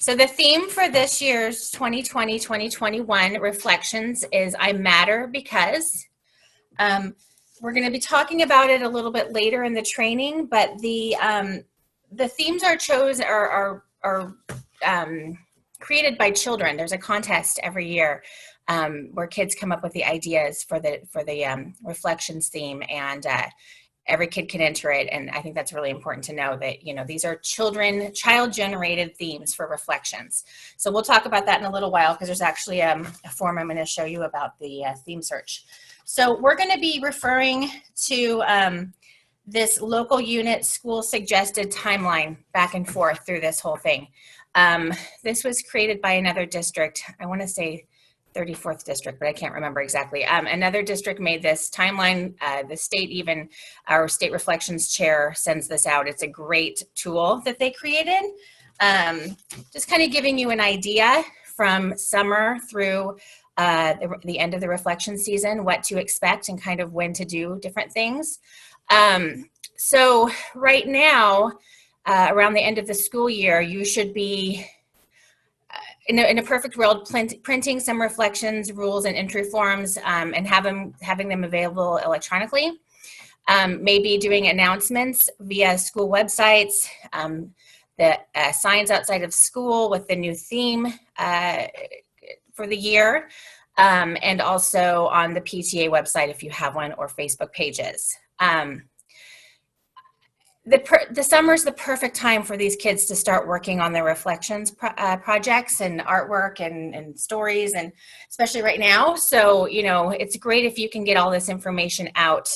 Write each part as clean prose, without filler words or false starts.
So the theme for this year's 2020-2021 reflections is I matter because. We're going to be talking about it a little bit later in the training, but the themes are created by children. There's a contest every year where kids come up with the ideas for the reflections theme, and every kid can enter it. And I think that's really important to know that, these are child-generated themes for reflections. So we'll talk about that in a little while, because there's actually a form I'm going to show you about the theme search. So we're going to be referring to this local unit school suggested timeline back and forth through this whole thing. This was created by another district. I want to say 34th district, but I can't remember exactly. Another district made this timeline. The state, even our state reflections chair, sends this out. It's a great tool that they created. Just kind of giving you an idea from summer through the end of the reflection season, what to expect and kind of when to do different things. So right now, around the end of the school year, you should be in a perfect world, printing some reflections, rules, and entry forms, and having them available electronically. Maybe doing announcements via school websites, the signs outside of school with the new theme for the year, and also on the PTA website if you have one, or Facebook pages. The summer is the perfect time for these kids to start working on their reflections projects and artwork and stories, and especially right now. So, it's great if you can get all this information out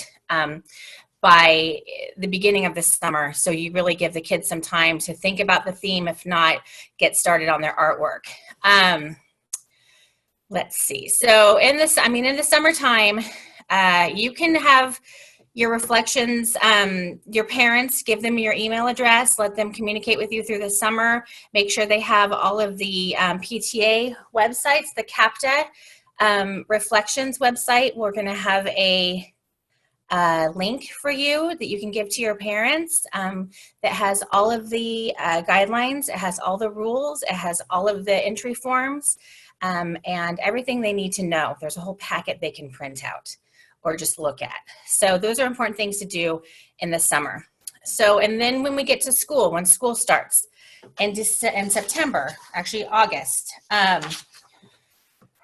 by the beginning of the summer. So you really give the kids some time to think about the theme, if not, get started on their artwork. Let's see. So in the summertime, you can have your reflections, your parents, give them your email address, let them communicate with you through the summer. Make sure they have all of the PTA websites, the CAPTA reflections website. We're going to have a link for you that you can give to your parents that has all of the guidelines. It has all the rules. It has all of the entry forms and everything they need to know. There's a whole packet they can print out or just look at. So those are important things to do in the summer. So, and then when we get to school, when school starts in September, actually August,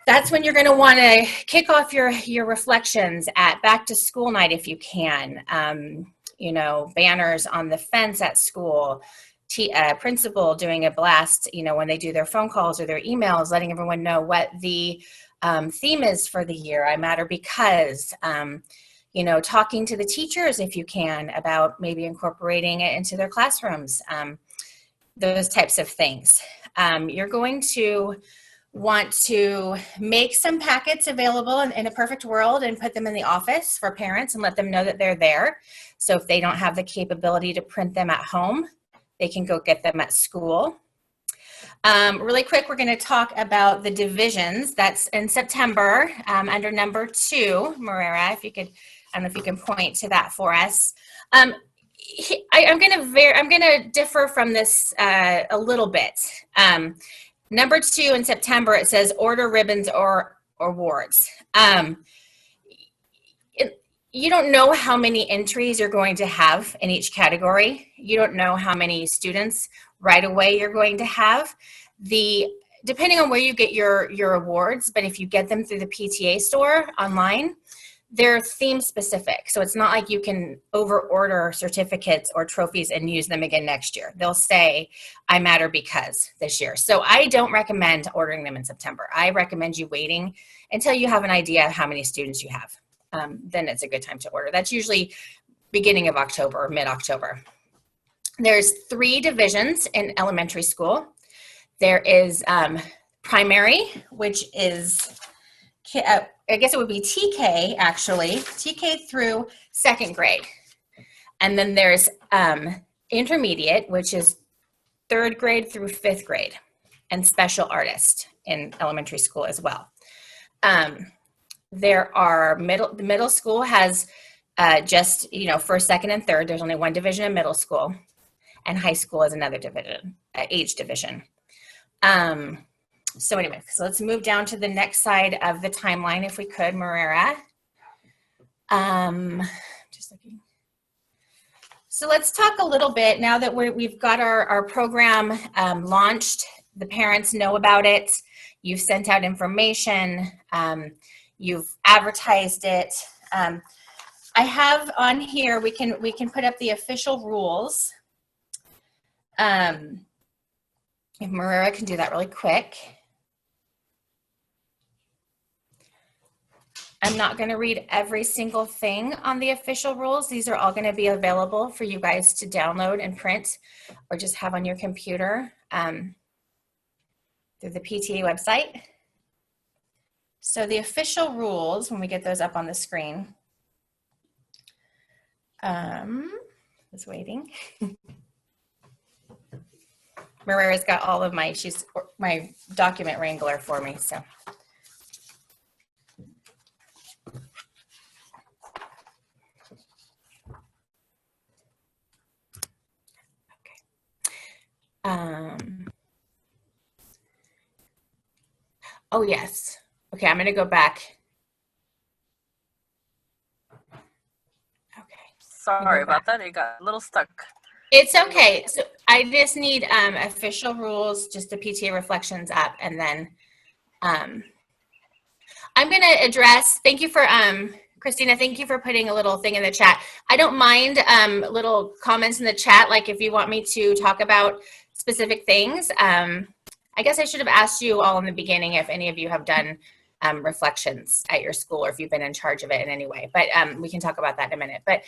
that's when you're going to want to kick off your reflections at back to school night if you can. Banners on the fence at school, principal doing a blast, when they do their phone calls or their emails, letting everyone know what the theme is for the year. I matter because, talking to the teachers if you can about maybe incorporating it into their classrooms, those types of things. You're going to want to make some packets available in a perfect world and put them in the office for parents and let them know that they're there. So if they don't have the capability to print them at home, they can go get them at school. Really quick, we're going to talk about the divisions. That's in September under number 2. Marera, if you could, I don't know if you can point to that for us. I'm going to differ from this a little bit. Number 2 in September, it says order ribbons or awards. You don't know how many entries you're going to have in each category. You don't know how many students right away you're going to have. Depending on where you get your awards, but if you get them through the PTA store online, they're theme specific. So it's not like you can over order certificates or trophies and use them again next year. They'll say, I matter because this year. So I don't recommend ordering them in September. I recommend you waiting until you have an idea of how many students you have. Then it's a good time to order. That's usually beginning of October or mid-October. There's 3 divisions in elementary school. There is primary, which is, I guess it would be TK actually, TK through 2nd grade. And then there's intermediate, which is 3rd grade through 5th grade, and special artist in elementary school as well. There are the middle school has just, 1st, 2nd, and 3rd. There's only one division in middle school, and high school is another division, age division. So anyway, so let's move down to the next side of the timeline, if we could, Marera. Just looking. So let's talk a little bit now that we've got our program launched. The parents know about it. You've sent out information. You've advertised it. I have on here, we can put up the official rules. If Marera can do that really quick. I'm not going to read every single thing on the official rules. These are all going to be available for you guys to download and print or just have on your computer through the PTA website. So the official rules, when we get those up on the screen, was waiting. Marera's got all of she's my document wrangler for me, so. Oh, yes. Okay, I'm going to go back. Okay. Sorry about that. It got a little stuck. It's okay. So I just need official rules, just the PTA reflections up, and then I'm going to address, thank you for, Christina, thank you for putting a little thing in the chat. I don't mind little comments in the chat, like if you want me to talk about specific things. I guess I should have asked you all in the beginning if any of you have done reflections at your school or if you've been in charge of it in any way, but we can talk about that in a minute. But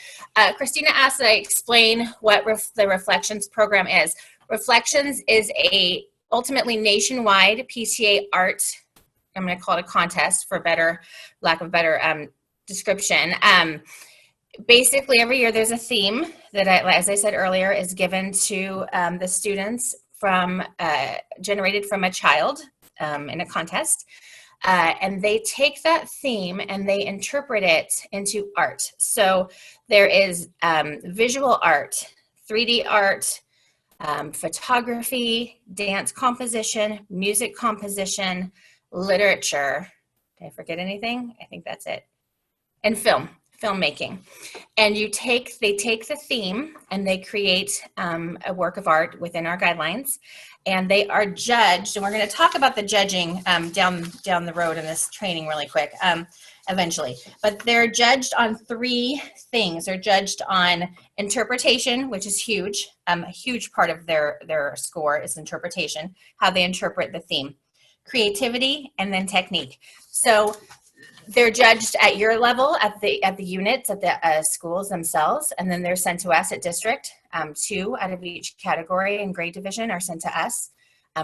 Christina asked that I explain what the Reflections program is. Reflections is a ultimately nationwide PTA art, I'm going to call it a contest for lack of better description. Basically every year there's a theme that, as I said earlier, is given to the students generated from a child in a contest. And they take that theme and they interpret it into art. So there is visual art, 3D art, photography, dance composition, music composition, literature. Did I forget anything? I think that's it. And filmmaking. And they take the theme and they create a work of art within our guidelines, and they are judged, and we're going to talk about the judging down the road in this training really quick eventually, but they're judged on 3 things. They're judged on interpretation, which is huge. A huge part of their score is interpretation, how they interpret the theme, creativity, and then technique. So they're judged at your level, at the units, at the schools themselves, and then they're sent to us at district. 2 out of each category and grade division are sent to us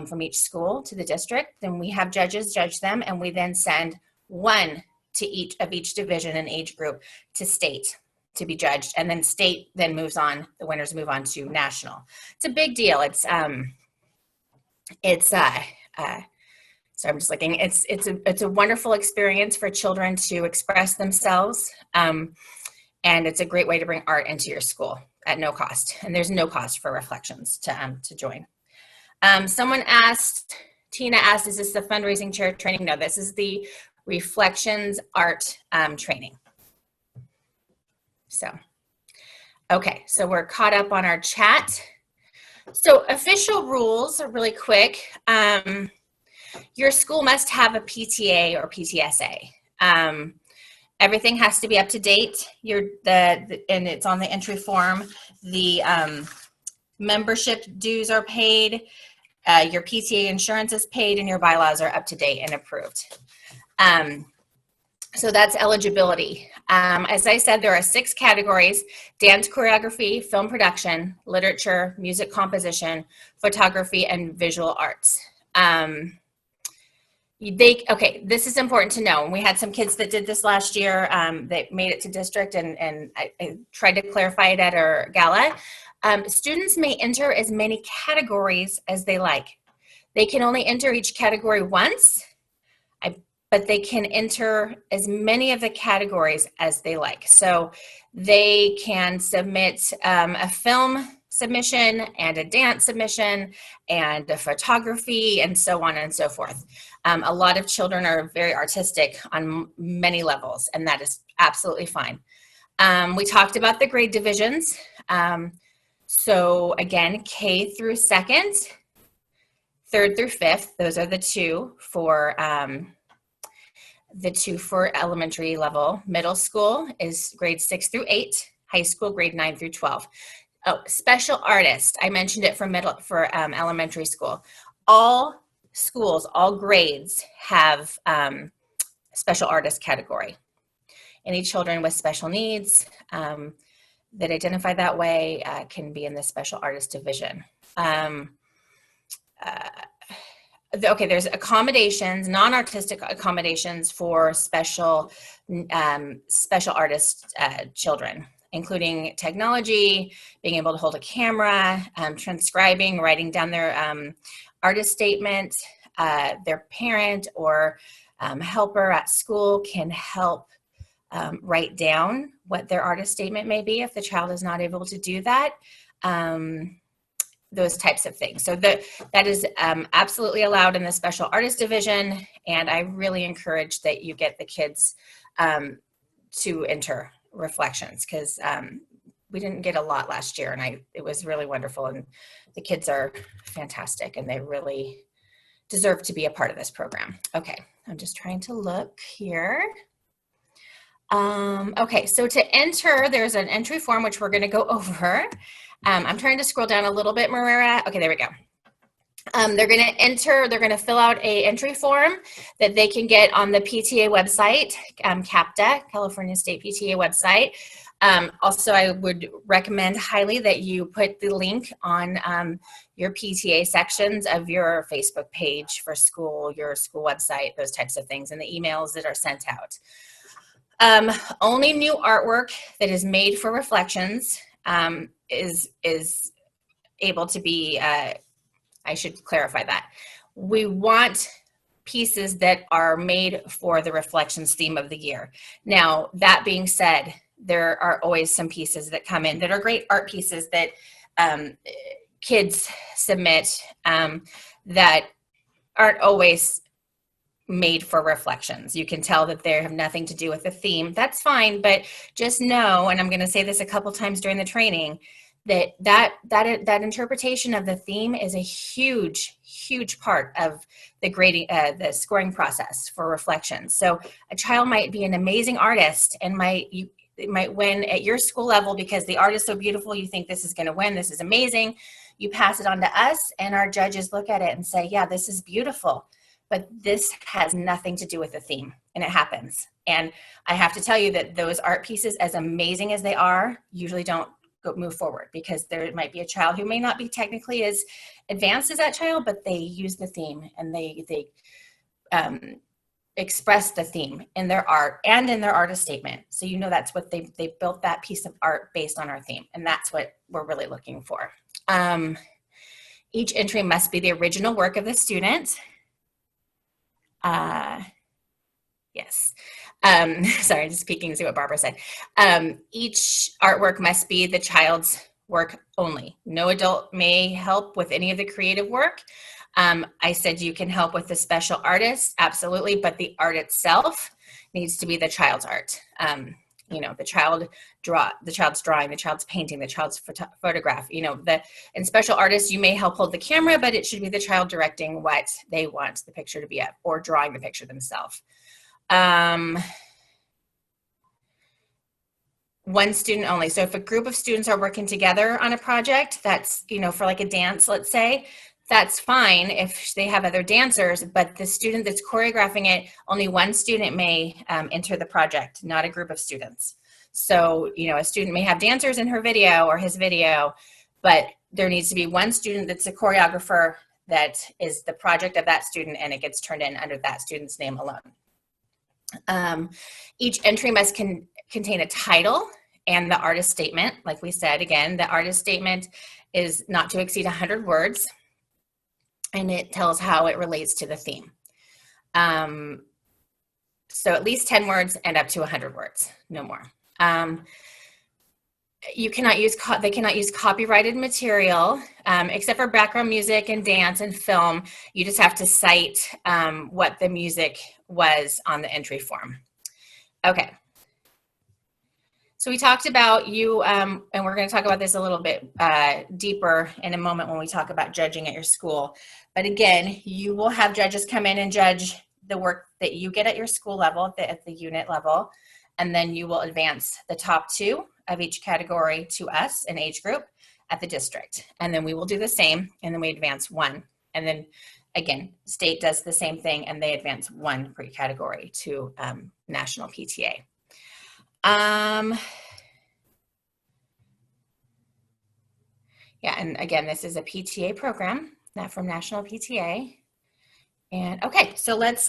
from each school to the district. Then we have judges judge them, and we then send 1 to each of each division and age group to state to be judged, and then state then moves on. The winners move on to national. It's a big deal. So I'm just looking, it's a wonderful experience for children to express themselves. And it's a great way to bring art into your school at no cost. And there's no cost for Reflections to join. Tina asked, is this the fundraising chair training? No, this is the Reflections art training. So, okay, so we're caught up on our chat. So official rules are really quick. Your school must have a PTA or PTSA. Everything has to be up to date. And it's on the entry form. The membership dues are paid. Your PTA insurance is paid, and your bylaws are up to date and approved. So that's eligibility. As I said, there are 6 categories: dance choreography, film production, literature, music composition, photography, and visual arts. This is important to know. We had some kids that did this last year that made it to district, and I tried to clarify it at our gala. Students may enter as many categories as they like. They can only enter each category once, but they can enter as many of the categories as they like. So they can submit a film submission and a dance submission and a photography and so on and so forth. A lot of children are very artistic on many levels, and that is absolutely fine. We talked about the grade divisions. So again, K through second, third through fifth, those are the two for elementary level. Middle school is grade 6 through 8, high school grade 9 through 12. Oh, special artist, I mentioned it for elementary school. All schools, all grades have special artist category. Any children with special needs that identify that way can be in the special artist division. Okay, there's accommodations, non-artistic accommodations for special artist children, including technology, being able to hold a camera, transcribing, writing down their artist statement. Their parent or helper at school can help write down what their artist statement may be if the child is not able to do that. Those types of things. So that is absolutely allowed in the special artist division, and I really encourage that you get the kids to enter reflections, because we didn't get a lot last year, and it was really wonderful, and the kids are fantastic, and they really deserve to be a part of this program. Okay, I'm just trying to look here. Okay, so to enter, there's an entry form which we're going to go over. I'm trying to scroll down a little bit, Marera. Okay, there we go. They're going to fill out a entry form that they can get on the PTA website, CAPTA, California State PTA website. Also, I would recommend highly that you put the link on your PTA sections of your Facebook page for school, your school website, those types of things, and the emails that are sent out. Only new artwork that is made for reflections is able to be, I should clarify that. We want pieces that are made for the reflections theme of the year. Now, that being said, there are always some pieces that come in that are great art pieces that kids submit that aren't always made for reflections. You can tell that they have nothing to do with the theme. That's fine, but just know, and I'm going to say this a couple times during the training, that interpretation of the theme is a huge part of the grading, the scoring process for reflections. So a child might be an amazing artist and it might win at your school level because the art is so beautiful. You think this is going to win. This is amazing. You pass it on to us, and our judges look at it and say, yeah, this is beautiful, but this has nothing to do with the theme, and it happens. And I have to tell you that those art pieces, as amazing as they are, usually don't move forward, because there might be a child who may not be technically as advanced as that child, but they use the theme and they express the theme in their art and in their artist statement. So you know that's what they built that piece of art based on our theme, and that's what we're really looking for. Each entry must be the original work of the student. Yes. Sorry, just peeking to see what Barbara said. Each artwork must be the child's work only. No adult may help with any of the creative work. I said you can help with the special artist, absolutely, but the art itself needs to be the child's art. You know, the child's drawing, the child's painting, the child's photograph. You know, in special artists, you may help hold the camera, but it should be the child directing what they want the picture to be of, or drawing the picture themselves. One student only. So if a group of students are working together on a project, that's, you know, for like a dance, let's say, that's fine if they have other dancers, but the student that's choreographing it, only one student may enter the project, not a group of students. So, you know, a student may have dancers in her video or his video, but there needs to be one student that's a choreographer that is the project of that student, and it gets turned in under that student's name alone. Each entry must contain a title and the artist statement. Like we said, again, the artist statement is not to exceed 100 words, and it tells how it relates to the theme. So at least 10 words and up to 100 words, no more. You cannot use, they cannot use copyrighted material, except for background music and dance and film. You just have to cite what the music was on the entry form. Okay. So we talked about you, and we're going to talk about this a little bit deeper in a moment when we talk about judging at your school. But again, you will have judges come in and judge the work that you get at your school level, at the unit level, and then you will advance the top 2 of each category to us, an age group, at the district. And then we will do the same, and then we advance 1. And then again, state does the same thing, and they advance 1 per category to national PTA. Yeah, and again, this is a PTA program, not from National PTA. And okay, so let's,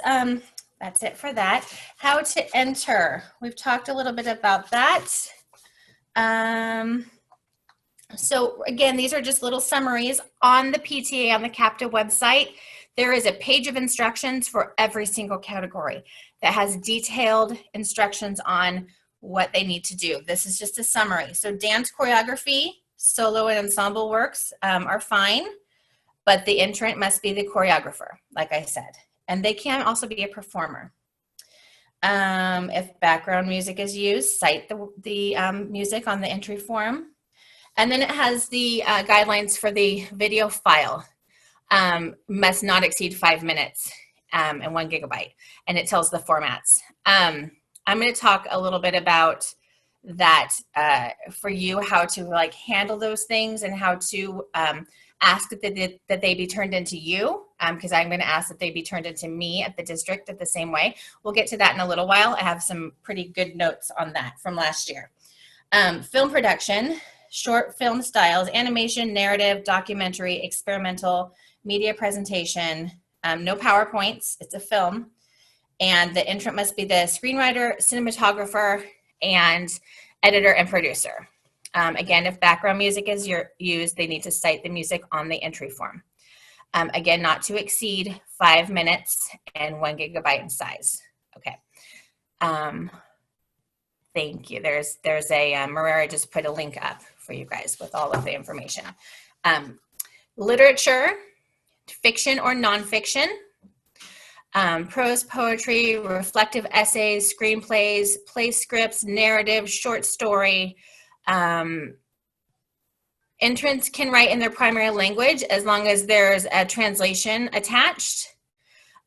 that's it for that. How to enter. We've talked a little bit about that. So again, these are just little summaries on the PTA, on the CAPTA website. There is a page of instructions for every single category that has detailed instructions on what they need to do. This is just a summary. So dance choreography, solo and ensemble works are fine, but the entrant must be the choreographer, like I said. And they can also be a performer. If background music is used, cite the music on the entry form. And then it has the guidelines for the video file. Must not exceed 5 minutes and 1 gigabyte. And it tells the formats. I'm going to talk a little bit about that for you, how to like handle those things and how to ask that they be turned into you, because I'm going to ask that they be turned into me at the district at the same way. We'll get to that in a little while. I have some pretty good notes on that from last year. Film production, short film styles, animation, narrative, documentary, experimental, media presentation, no PowerPoints, it's a film. And the entrant must be the screenwriter, cinematographer, and editor and producer. Again, if background music is used, they need to cite the music on the entry form. Again, not to exceed 5 minutes and 1 gigabyte in size. Okay. Thank you. There's a, Marera just put a link up for you guys with all of the information. Literature, fiction or nonfiction, prose, poetry, reflective essays, screenplays, play scripts, narrative, short story. Entrants can write in their primary language as long as there's a translation attached.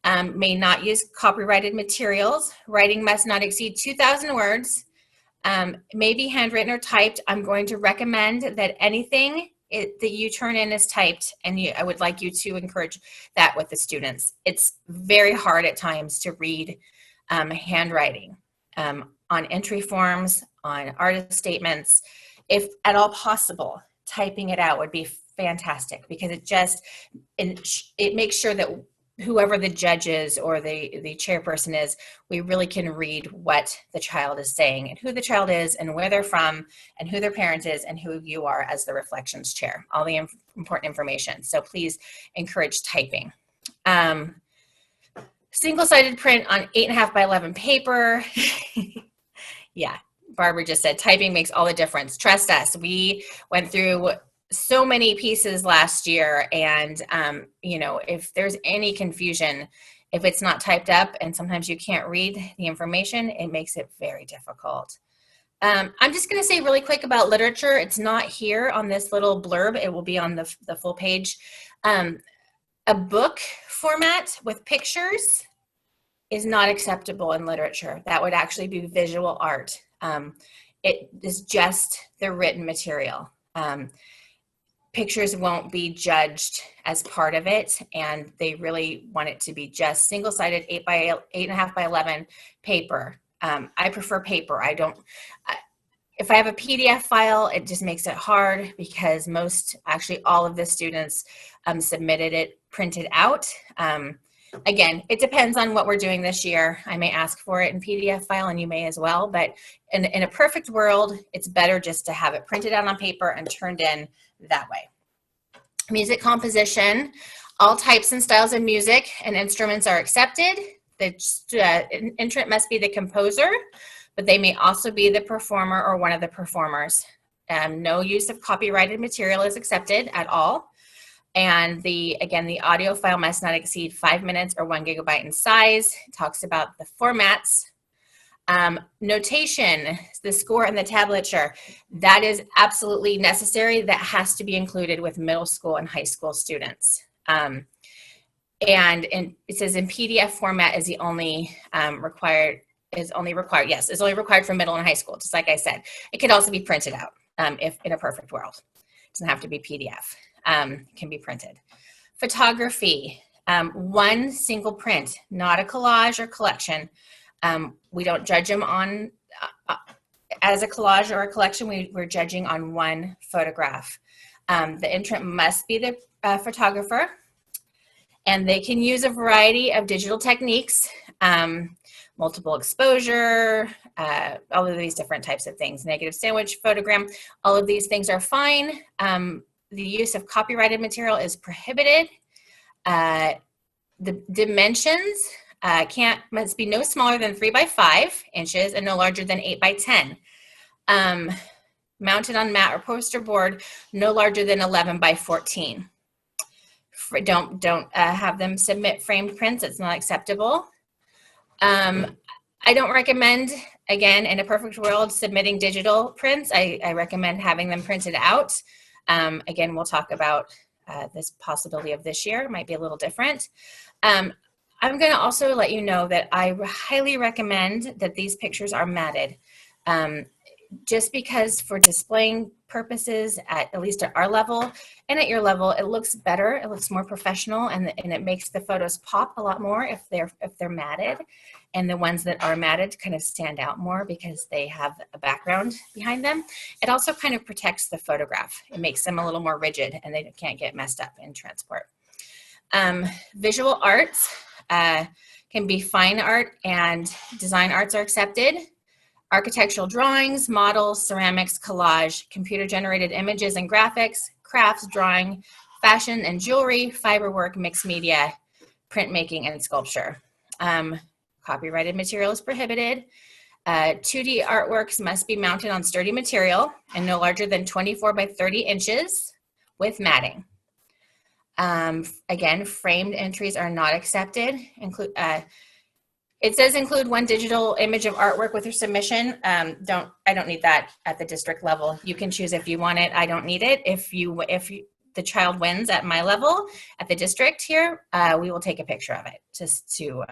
May not use copyrighted materials. Writing must not exceed 2,000 words. May be handwritten or typed. I'm going to recommend that anything that you turn in is typed, and I would like you to encourage that with the students. It's very hard at times to read handwriting on entry forms, on artist statements. If at all possible, typing it out would be fantastic, because it makes sure that whoever the judge is or the chairperson is, we really can read what the child is saying and who the child is and where they're from and who their parent is and who you are as the reflections chair, all the important information. So please encourage typing. Single-sided print on 8.5 by 11 paper. Yeah, Barbara just said typing makes all the difference. Trust us, we went through so many pieces last year, and you know, if there's any confusion, if it's not typed up and sometimes you can't read the information, it makes it very difficult. I'm just going to say really quick about literature. It's not here on this little blurb. It will be on the full page. A book format with pictures is not acceptable in literature. That would actually be visual art. It is just the written material. Pictures won't be judged as part of it, and they really want it to be just single-sided 8.5 by 11 paper. I prefer paper. If I have a PDF file, it just makes it hard because actually all of the students submitted it printed out. Again, it depends on what we're doing this year. I may ask for it in PDF file, and you may as well, but in a perfect world, it's better just to have it printed out on paper and turned in that way. Music composition, all types and styles of music and instruments are accepted. The entrant must be the composer, but they may also be the performer or one of the performers. No use of copyrighted material is accepted at all. And again, the audio file must not exceed 5 minutes or 1 gigabyte in size. It talks about the formats. Notation, the score and the tablature, that is absolutely necessary. That has to be included with middle school and high school students. And it says in PDF format is the only required, yes, is only required for middle and high school, just like I said. It could also be printed out if in a perfect world. It doesn't have to be PDF. It can be printed. Photography, one single print, not a collage or collection. We don't judge them on as a collage or a collection. We're judging on one photograph. The entrant must be the photographer, and they can use a variety of digital techniques, multiple exposure, all of these different types of things, negative sandwich photogram, all of these things are fine. The use of copyrighted material is prohibited. The dimensions must be no smaller than 3 by 5 inches and no larger than 8 by 10. Mounted on mat or poster board, no larger than 11 by 14. Don't have them submit framed prints. It's not acceptable. I don't recommend, again, in a perfect world, submitting digital prints. I recommend having them printed out. Again, we'll talk about this possibility of this year. It might be a little different. I'm going to also let you know that I highly recommend that these pictures are matted. Just because for displaying purposes, at least at our level and at your level, it looks better, it looks more professional, and it makes the photos pop a lot more if they're matted. And the ones that are matted kind of stand out more because they have a background behind them. It also kind of protects the photograph. It makes them a little more rigid and they can't get messed up in transport. Visual arts can be fine art, and design arts are accepted. Architectural drawings, models, ceramics, collage, computer-generated images and graphics, crafts, drawing, fashion and jewelry, fiber work, mixed media, printmaking, and sculpture. Copyrighted material is prohibited. 2D artworks must be mounted on sturdy material and no larger than 24 by 30 inches with matting. Again, framed entries are not accepted. It says include one digital image of artwork with your submission. I don't need that at the district level. You can choose if you want it. I don't need it. If the child wins at my level at the district here, we will take a picture of it just to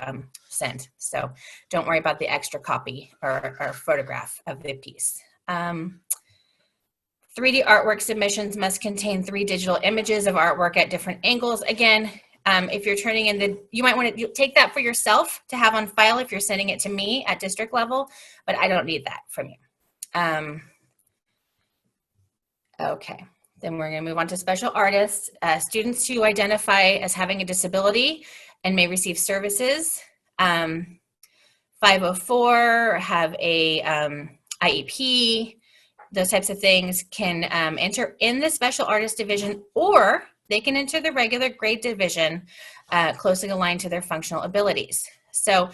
send. So don't worry about the extra copy or photograph of the piece. 3D artwork submissions must contain 3 digital images of artwork at different angles. Again, if you're turning in you might want to take that for yourself to have on file if you're sending it to me at district level, but I don't need that from you. Okay, then we're going to move on to special artists. Students who identify as having a disability and may receive services. 504, have a IEP, those types of things can enter in the special artist division, or they can enter the regular grade division closely aligned to their functional abilities. So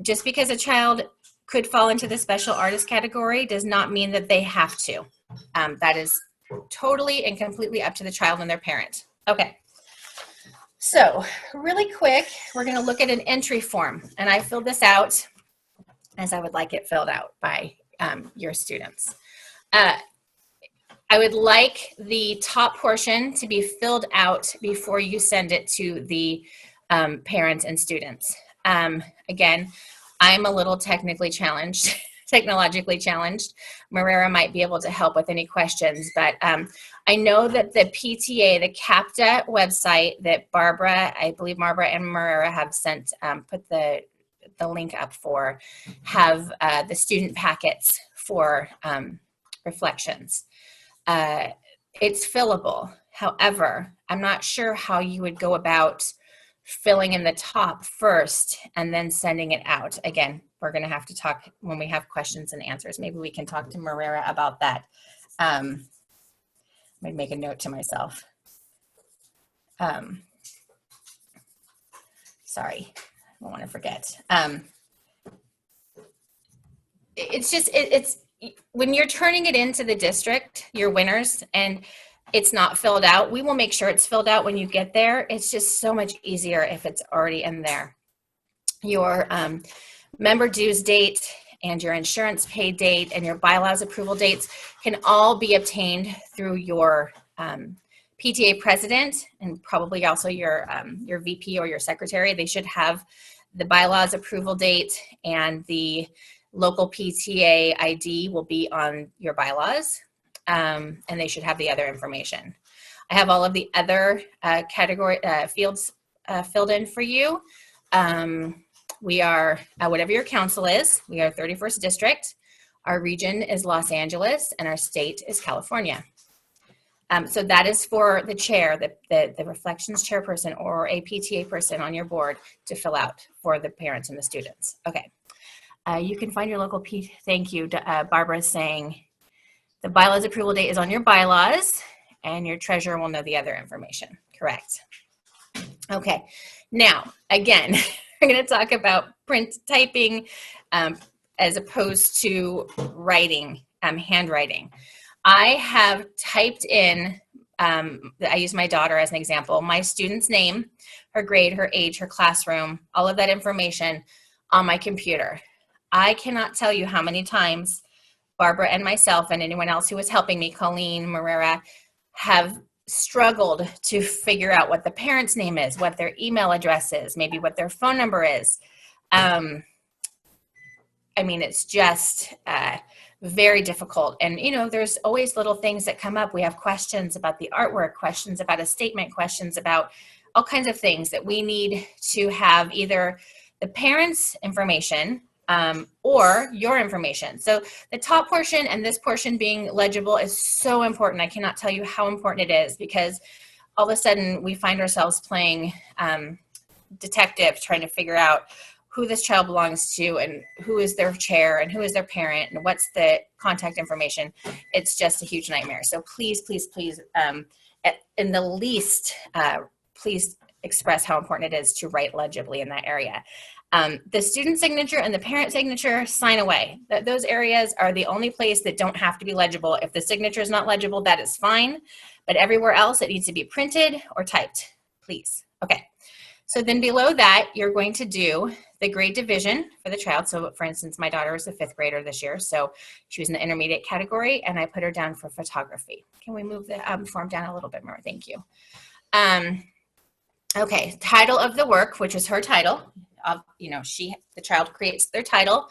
just because a child could fall into the special artist category does not mean that they have to. That is totally and completely up to the child and their parent. Okay. So really quick, we're going to look at an entry form, and I filled this out as I would like it filled out by your students. I would like the top portion to be filled out before you send it to the parents and students. Again, I'm a little technically challenged, technologically challenged. Marrera might be able to help with any questions, but I know that the PTA, the CAPTA website that I believe Barbara and Marrera have sent, put the link up for, have the student packets for reflections. It's fillable. However, I'm not sure how you would go about filling in the top first and then sending it out. Again, we're going to have to talk when we have questions and answers. Maybe we can talk to Marrera about that. Let me make a note to myself. Sorry, I don't want to forget. It's just, when you're turning it into the district, your winners, and it's not filled out, we will make sure it's filled out when you get there. It's just so much easier if it's already in there. Your member dues date and your insurance pay date and your bylaws approval dates can all be obtained through your PTA president and probably also your VP or your secretary. They should have the bylaws approval date, and the local PTA ID will be on your bylaws, and they should have the other information. I have all of the other category fields filled in for you. We are, whatever your council is, we are 31st District. Our region is Los Angeles, and our state is California. So that is for the chair, the reflections chairperson or a PTA person on your board to fill out for the parents and the students. Okay. You can find your local thank you. Barbara is saying the bylaws approval date is on your bylaws, and your treasurer will know the other information. Correct. Okay. Now, again, we're going to talk about print typing as opposed to writing, handwriting. I have typed in, I use my daughter as an example, my student's name, her grade, her age, her classroom, all of that information on my computer. I cannot tell you how many times Barbara and myself and anyone else who was helping me, Colleen, Marrera, have struggled to figure out what the parent's name is, what their email address is, maybe what their phone number is. I mean, it's just very difficult. And, you know, there's always little things that come up. We have questions about the artwork, questions about a statement, questions about all kinds of things that we need to have either the parents' information or your information. So the top portion and this portion being legible is so important. I cannot tell you how important it is, because all of a sudden we find ourselves playing detective, trying to figure out who this child belongs to and who is their chair and who is their parent and what's the contact information. It's just a huge nightmare. So please, please, please, in the least, please express how important it is to write legibly in that area. The student signature and the parent signature, sign away. Those areas are the only place that don't have to be legible. If the signature is not legible, that is fine. But everywhere else, it needs to be printed or typed, please. Okay. So then below that, you're going to do the grade division for the child. So for instance, my daughter is a 5th grader this year. So she was in the intermediate category, and I put her down for photography. Can we move the form down a little bit more? Thank you. Okay, title of the work, which is her title. You know, the child creates their title.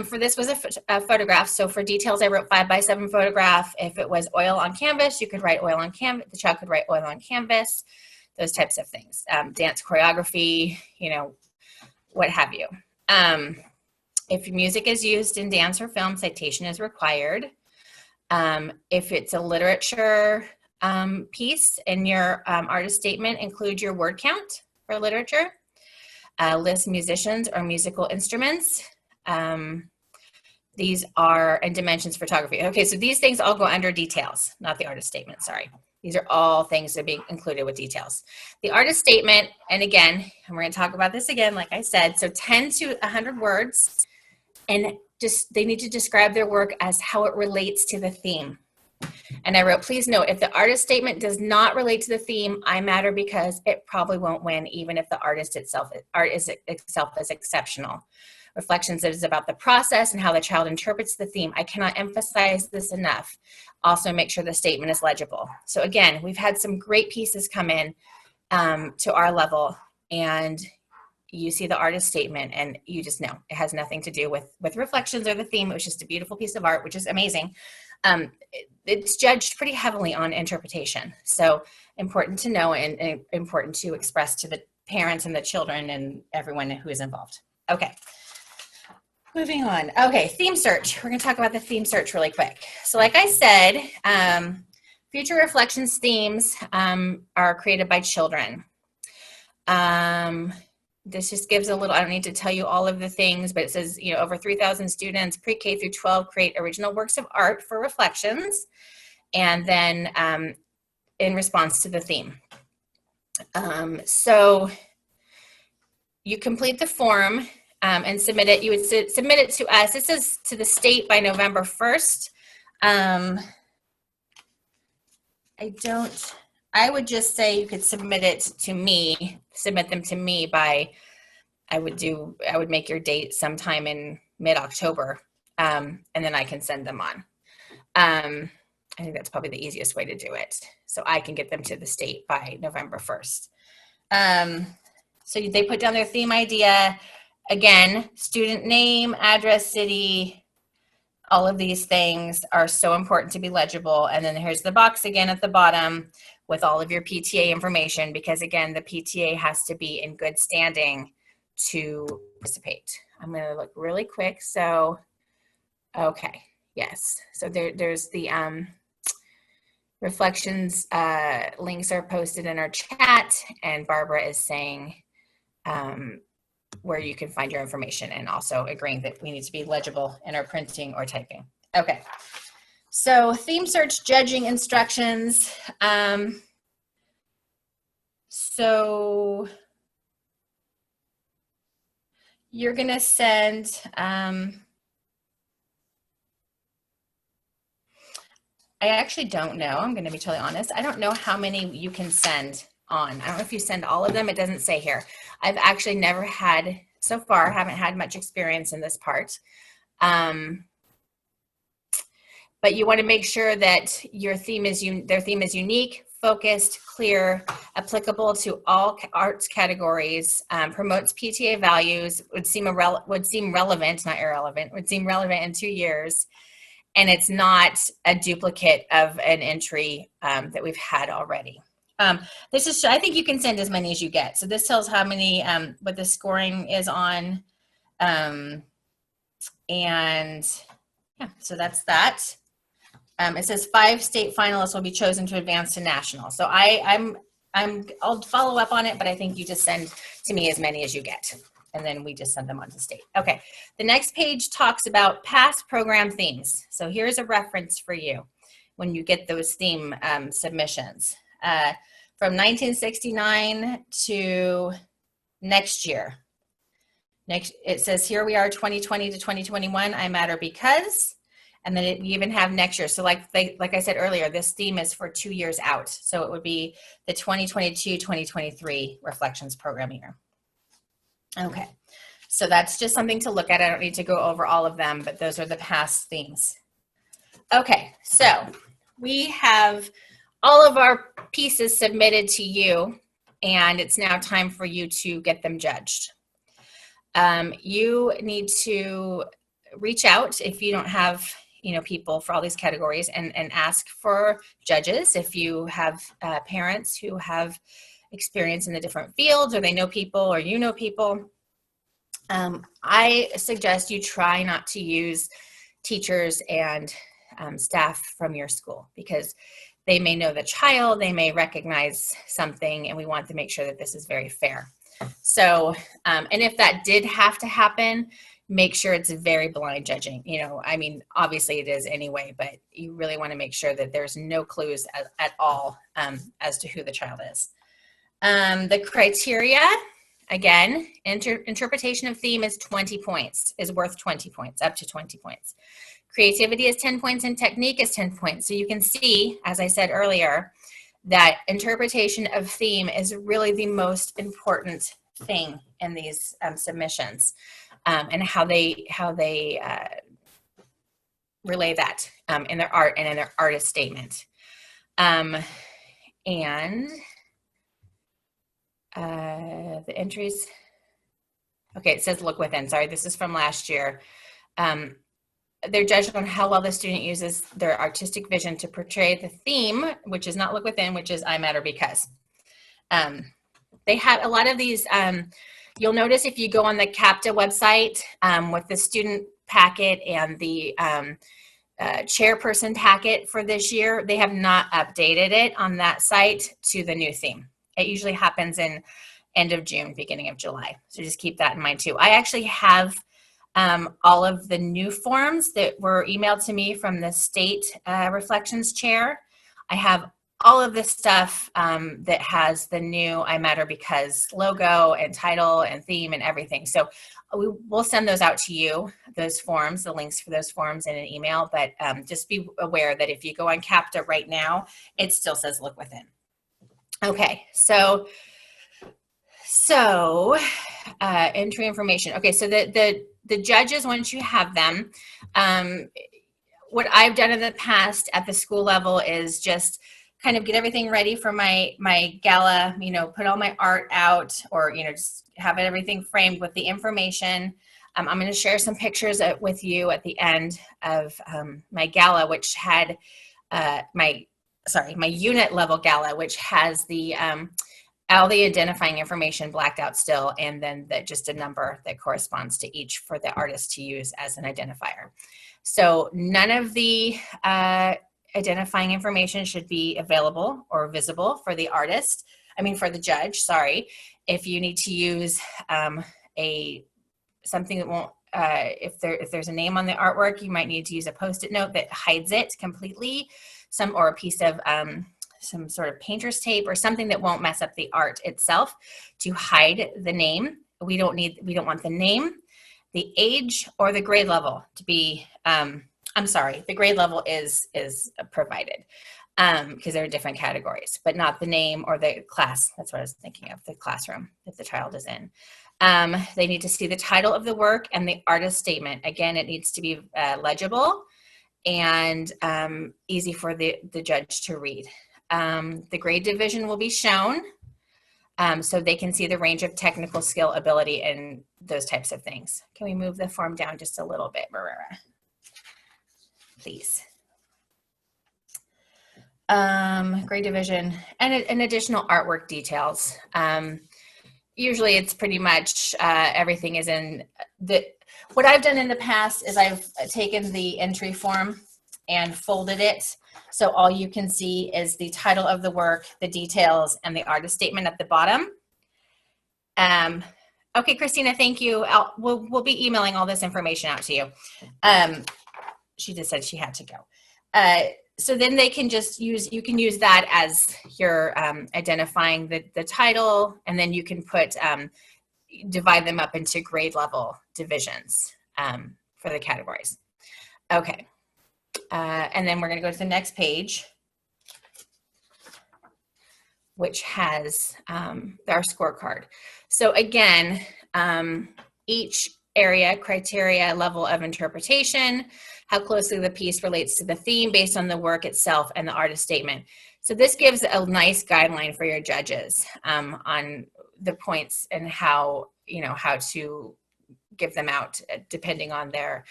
For this was a photograph. So for details, I wrote 5x7 photograph. If it was oil on canvas, you could write oil on canvas. The child could write oil on canvas, those types of things. Dance choreography, you know, what have you. If music is used in dance or film, citation is required. If it's a literature piece in your artist statement, include your word count for literature. List musicians or musical instruments. These are, and dimensions photography. Okay, so these things all go under details, not the artist statement, sorry. These are all things that are being included with details. The artist statement, and again, and we're gonna talk about this again, like I said, so 10 to 100 words, and just, they need to describe their work as how it relates to the theme. And I wrote, please note, if the artist statement does not relate to the theme, I matter, because it probably won't win, even if the art itself is exceptional. Reflections is about the process and how the child interprets the theme. I cannot emphasize this enough. Also, make sure the statement is legible. So again, we've had some great pieces come in to our level, and you see the artist statement and you just know it has nothing to do with reflections or the theme. It was just a beautiful piece of art, which is amazing. It's judged pretty heavily on interpretation. So important to know and important to express to the parents and the children and everyone who is involved. Okay. Moving on. Okay, theme search. We're going to talk about the theme search really quick. So like I said, future reflections themes are created by children. This just gives a little, I don't need to tell you all of the things, but it says, you know, over 3,000 students pre-K through 12 create original works of art for reflections, and then in response to the theme. So you complete the form. and submit it. You would submit it to us. This is to the state by November 1st. I would just say you could submit it to me, submit them to me by, I would make your date sometime in mid-October, and then I can send them on. I think that's probably the easiest way to do it. So I can get them to the state by November 1st. So they put down their theme idea. Again, student name, address, city, all of these things are so important to be legible. And then here's the box again at the bottom with all of your PTA information, because again, the PTA has to be in good standing to participate. I'm going to look really quick. So, okay, yes. So there's the reflections links are posted in our chat, and Barbara is saying where you can find your information, and also agreeing that we need to be legible in our printing or typing. Okay, so theme search judging instructions. So you're gonna send, I actually don't know, I'm gonna be totally honest. I don't know how many you can send on. I don't know if you send all of them, it doesn't say here. I've actually never had, so far, haven't had much experience in this part. But you want to make sure that your theme is, their theme is unique, focused, clear, applicable to all arts categories, promotes PTA values, would seem relevant, not irrelevant, would seem relevant in 2 years, and it's not a duplicate of an entry that we've had already. This is, I think you can send as many as you get. So this tells how many, what the scoring is on, and yeah, so that's that. It says 5 state finalists will be chosen to advance to national. So I'll follow up on it, but I think you just send to me as many as you get, and then we just send them on to state. Okay, the next page talks about past program themes. So here's a reference for you when you get those theme submissions. From 1969 to next year. Next, it says here we are 2020 to 2021, I matter because, and then we even have next year. So like I said earlier, this theme is for 2 years out. So it would be the 2022-2023 reflections program year. Okay, so that's just something to look at. I don't need to go over all of them, but those are the past themes. Okay, so we have all of our pieces submitted to you, and it's now time for you to get them judged. You need to reach out if you don't have, people for all these categories, and ask for judges. If you have parents who have experience in the different fields, or they know people, or you know people, I suggest you try not to use teachers and staff from your school, because they may know the child, they may recognize something, and we want to make sure that this is very fair. So, and if that did have to happen, make sure it's very blind judging. I mean, obviously it is anyway, but you really want to make sure that there's no clues at all as to who the child is. The criteria, again, interpretation of theme is 20 points, is worth 20 points, up to 20 points. Creativity is 10 points, and technique is 10 points. So you can see, as I said earlier, that interpretation of theme is really the most important thing in these submissions, and how they relay that in their art and in their artist statement. And the entries, okay, it says look within. Sorry, this is from last year. They're judged on how well the student uses their artistic vision to portray the theme, which is not look within, which is I matter because. They have a lot of these, you'll notice if you go on the CAPTA website with the student packet and the chairperson packet for this year, they have not updated it on that site to the new theme. It usually happens in end of June, beginning of July. So just keep that in mind too. I actually have all of the new forms that were emailed to me from the state reflections chair. I have all of this stuff that has the new I Matter Because logo and title and theme and everything. So we'll send those out to you, those forms, the links for those forms in an email, but just be aware that if you go on CAPTA right now, it still says look within. Okay, so entry information. Okay, so the judges, once you have them, what I've done in the past at the school level is just kind of get everything ready for my gala, put all my art out, or, just have everything framed with the information. I'm going to share some pictures with you at the end of my gala, which had my unit level gala, which has the all the identifying information blacked out still, and then just a number that corresponds to each for the artist to use as an identifier. So none of the identifying information should be available or visible for the artist. For the judge, sorry. If you need to use something that won't, if there's a name on the artwork, you might need to use a Post-it note that hides it completely, or a piece of some sort of painter's tape or something that won't mess up the art itself to hide the name. We don't want the name, the age, or the grade level to be, the grade level is provided because there are different categories, but not the name or the class. That's what I was thinking of, the classroom that the child is in. They need to see the title of the work and the artist statement. Again, it needs to be legible and easy for the judge to read. The grade division will be shown so they can see the range of technical skill, ability, and those types of things. Can we move the form down just a little bit, Marera? Please. Grade division and additional artwork details. Usually it's pretty much everything is in what I've done in the past is I've taken the entry form and folded it. So all you can see is the title of the work, the details, and the artist statement at the bottom. Okay, Christina, thank you. We'll be emailing all this information out to you. She just said she had to go. So then they can just you can use that as your identifying the title, and then you can divide them up into grade level divisions for the categories. Okay. And then we're going to go to the next page, which has our scorecard. So again, each area, criteria, level of interpretation, how closely the piece relates to the theme based on the work itself and the artist statement. So this gives a nice guideline for your judges on the points and how to give them out depending on their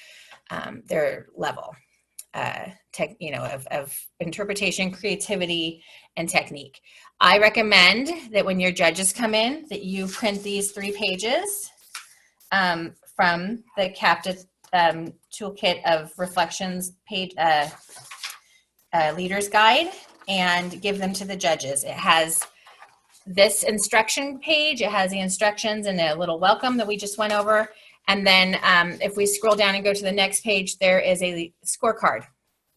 level. Of interpretation, creativity, and technique. I recommend that when your judges come in, that you print these 3 pages from the CAPTA toolkit of reflections page, leader's guide, and give them to the judges. It has this instruction page. It has the instructions and a little welcome that we just went over. And then if we scroll down and go to the next page, there is a scorecard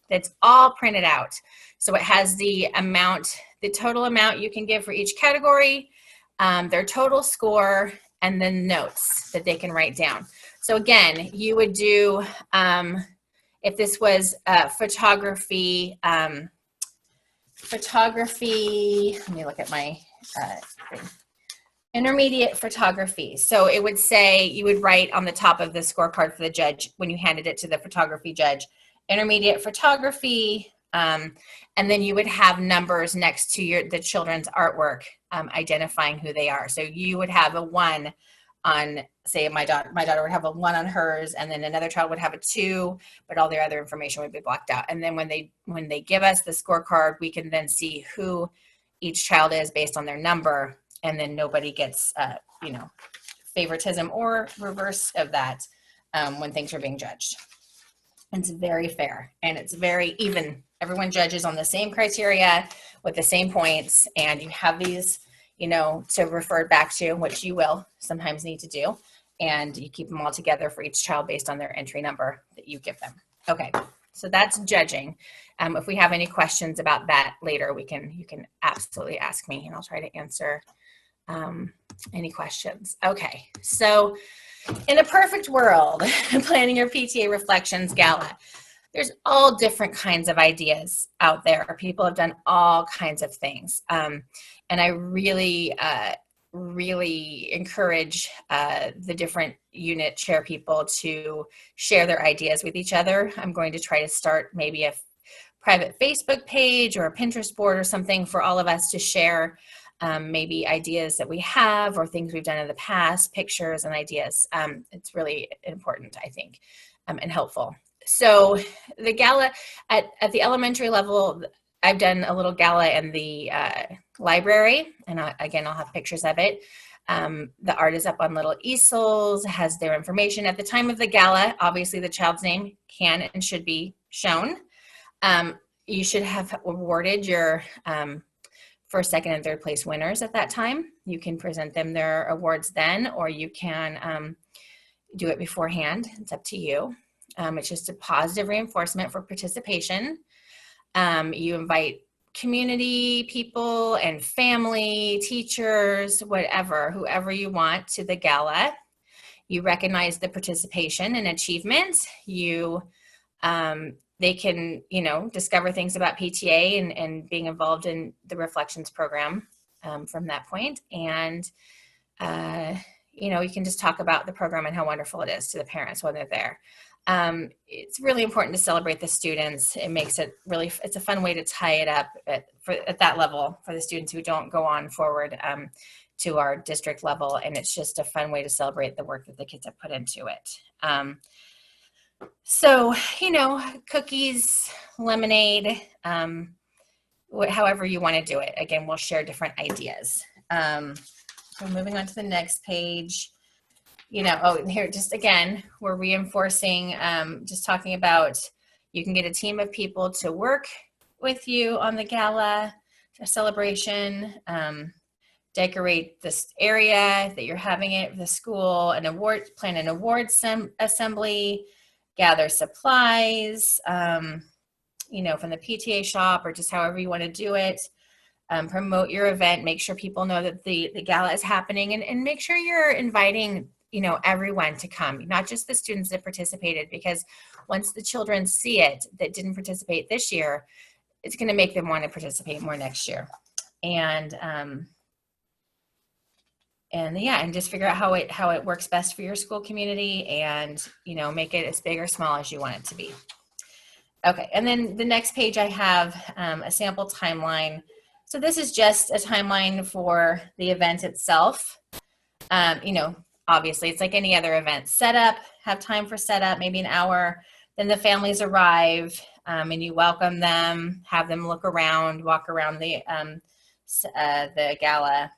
that's all printed out. So it has the total amount you can give for each category, their total score, and then notes that they can write down. So again, you would do, if this was photography, let me look at my thing. Intermediate photography. So it would say, you would write on the top of the scorecard for the judge when you handed it to the photography judge, intermediate photography, and then you would have numbers next to the children's artwork identifying who they are. So you would have a 1 on, say, my daughter would have a 1 on hers, and then another child would have a 2, but all their other information would be blocked out. And then when they give us the scorecard, we can then see who each child is based on their number, and then nobody gets, favoritism or reverse of that when things are being judged. It's very fair and it's very even. Everyone judges on the same criteria with the same points, and you have these, to refer back to, which you will sometimes need to do, and you keep them all together for each child based on their entry number that you give them. Okay, So that's judging. If we have any questions about that later, you can absolutely ask me, and I'll try to answer any questions. Okay, so in a perfect world, planning your PTA Reflections Gala, there's all different kinds of ideas out there. People have done all kinds of things. And I really, really encourage the different unit chair people to share their ideas with each other. I'm going to try to start maybe a private Facebook page or a Pinterest board or something for all of us to share maybe ideas that we have or things we've done in the past, pictures and ideas. It's really important, I think, and helpful. So the gala at the elementary level, I've done a little gala in the library, and again, I'll have pictures of it. The art is up on little easels, has their information. At the time of the gala, obviously the child's name can and should be shown. You should have awarded your first, second, and third place winners at that time. You can present them their awards then, or you can do it beforehand. It's up to you. It's just a positive reinforcement for participation. You invite community people and family, teachers, whoever you want to the gala. You recognize the participation and achievement. They can, discover things about PTA and being involved in the Reflections program from that point. And, you can just talk about the program and how wonderful it is to the parents when they're there. It's really important to celebrate the students. It makes it really, it's a fun way to tie it up at that level for the students who don't go on forward to our district level. And it's just a fun way to celebrate the work that the kids have put into it. So, cookies, lemonade, however you want to do it. Again, we'll share different ideas. So moving on to the next page. Here, just again, we're reinforcing, just talking about, you can get a team of people to work with you on the gala celebration, decorate this area that you're having it, the school, plan an award assembly, gather supplies, from the PTA shop or just however you want to do it. Promote your event, make sure people know that the gala is happening, and make sure you're inviting everyone to come, not just the students that participated, because once the children see it that didn't participate this year, it's going to make them want to participate more next year. And just figure out how it works best for your school community, and make it as big or small as you want it to be. Okay, and then the next page I have a sample timeline. So this is just a timeline for the event itself. Obviously, it's like any other event. Setup, have time for setup, maybe an hour. Then the families arrive, and you welcome them, have them walk around the gala.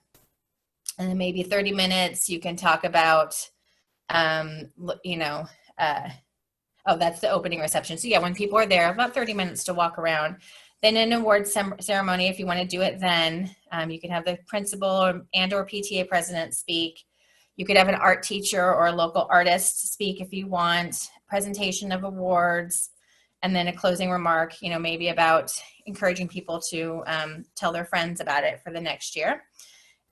And then maybe 30 minutes, you can talk about, that's the opening reception. So yeah, when people are there, about 30 minutes to walk around. Then an award ceremony, if you want to do it then. You can have the principal and or PTA president speak. You could have an art teacher or a local artist speak if you want. Presentation of awards, and then a closing remark, maybe about encouraging people to tell their friends about it for the next year.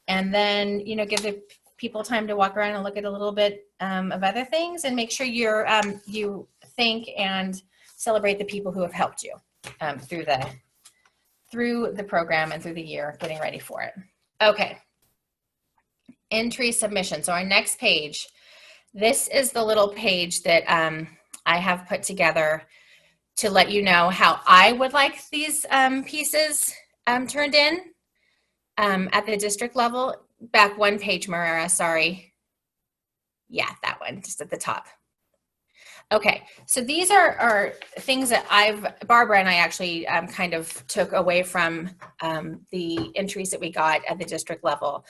And then, give the people time to walk around and look at a little bit of other things, and make sure you thank and celebrate the people who have helped you through the program and through the year, getting ready for it. Okay. Entry submission. So our next page, this is the little page that I have put together to let you know how I would like these pieces turned in at the district level. Back one page, Marera, sorry. Yeah, that one, just at the top. Okay, so these are things that Barbara and I actually kind of took away from the entries that we got at the district level.